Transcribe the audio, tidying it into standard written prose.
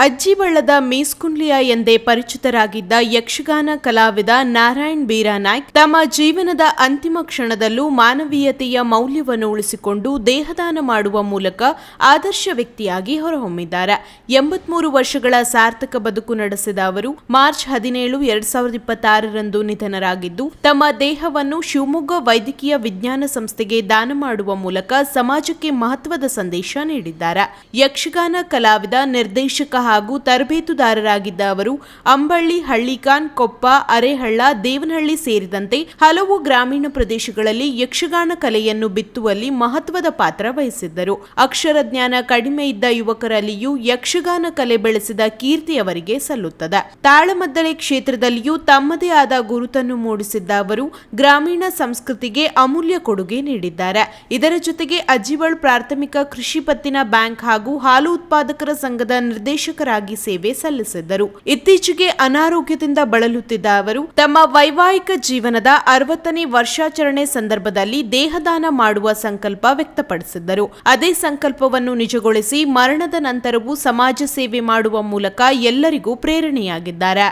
ಅಜ್ಜಿಬಳ್ಳದ ಮೀಸ್ಕುಂಡ್ಲಿಯ ಎಂದೇ ಪರಿಚಿತರಾಗಿದ್ದ ಯಕ್ಷಗಾನ ಕಲಾವಿದ ನಾರಾಯಣ್ ಬೀರಾನಾಯ್ಕ್ ತಮ್ಮ ಜೀವನದ ಅಂತಿಮ ಕ್ಷಣದಲ್ಲೂ ಮಾನವೀಯತೆಯ ಮೌಲ್ಯವನ್ನು ಉಳಿಸಿಕೊಂಡು ದೇಹದಾನ ಮಾಡುವ ಮೂಲಕ ಆದರ್ಶ ವ್ಯಕ್ತಿಯಾಗಿ ಹೊರಹೊಮ್ಮಿದ್ದಾರೆ. 83 ವರ್ಷಗಳ ಸಾರ್ಥಕ ಬದುಕು ನಡೆಸಿದ ಅವರು ಮಾರ್ಚ್ 17, 2026ರಂದು ನಿಧನರಾಗಿದ್ದು, ತಮ್ಮ ದೇಹವನ್ನು ಶಿವಮೊಗ್ಗ ವೈದ್ಯಕೀಯ ವಿಜ್ಞಾನ ಸಂಸ್ಥೆಗೆ ದಾನ ಮಾಡುವ ಮೂಲಕ ಸಮಾಜಕ್ಕೆ ಮಹತ್ವದ ಸಂದೇಶ ನೀಡಿದ್ದಾರೆ. ಯಕ್ಷಗಾನ ಕಲಾವಿದ, ನಿರ್ದೇಶಕ ಹಾಗೂ ತರಬೇತುದಾರರಾಗಿದ್ದ ಅವರು ಅಂಬಳ್ಳಿ, ಹಳ್ಳಿಕಾನ್, ಕೊಪ್ಪ, ಅರೇಹಳ್ಳ, ದೇವನಹಳ್ಳಿ ಸೇರಿದಂತೆ ಹಲವು ಗ್ರಾಮೀಣ ಪ್ರದೇಶಗಳಲ್ಲಿ ಯಕ್ಷಗಾನ ಕಲೆಯನ್ನು ಬಿತ್ತುವಲ್ಲಿ ಮಹತ್ವದ ಪಾತ್ರ ವಹಿಸಿದ್ದರು. ಅಕ್ಷರ ಜ್ಞಾನ ಕಡಿಮೆ ಇದ್ದ ಯುವಕರಲ್ಲಿಯೂ ಯಕ್ಷಗಾನ ಕಲೆ ಬೆಳೆಸಿದ ಕೀರ್ತಿ ಅವರಿಗೆ ಸಲ್ಲುತ್ತದೆ. ತಾಳಮದ್ದಳೆ ಕ್ಷೇತ್ರದಲ್ಲಿಯೂ ತಮ್ಮದೇ ಆದ ಗುರುತನ್ನು ಮೂಡಿಸಿದ್ದ ಅವರು ಗ್ರಾಮೀಣ ಸಂಸ್ಕೃತಿಗೆ ಅಮೂಲ್ಯ ಕೊಡುಗೆ ನೀಡಿದ್ದಾರೆ. ಇದರ ಜೊತೆಗೆ ಅಜ್ಜಿಬಳ್ ಪ್ರಾಥಮಿಕ ಕೃಷಿ ಪತ್ತಿನ ಬ್ಯಾಂಕ್ ಹಾಗೂ ಹಾಲು ಉತ್ಪಾದಕರ ಸಂಘದ ನಿರ್ದೇಶಕರಾಗಿ ಸೇವೆ ಸಲ್ಲಿಸಿದ್ದರು. ಇತ್ತೀಚೆಗೆ ಅನಾರೋಗ್ಯದಿಂದ ಬಳಲುತ್ತಿದ್ದ ಅವರು ತಮ್ಮ ವೈವಾಹಿಕ ಜೀವನದ 60ನೇ ವರ್ಷಾಚರಣೆ ಸಂದರ್ಭದಲ್ಲಿ ದೇಹದಾನ ಮಾಡುವ ಸಂಕಲ್ಪ ವ್ಯಕ್ತಪಡಿಸಿದ್ದರು. ಅದೇ ಸಂಕಲ್ಪವನ್ನು ನಿಜಗೊಳಿಸಿ ಮರಣದ ನಂತರವೂ ಸಮಾಜ ಸೇವೆ ಮಾಡುವ ಮೂಲಕ ಎಲ್ಲರಿಗೂ ಪ್ರೇರಣೆಯಾಗಿದ್ದಾರೆ.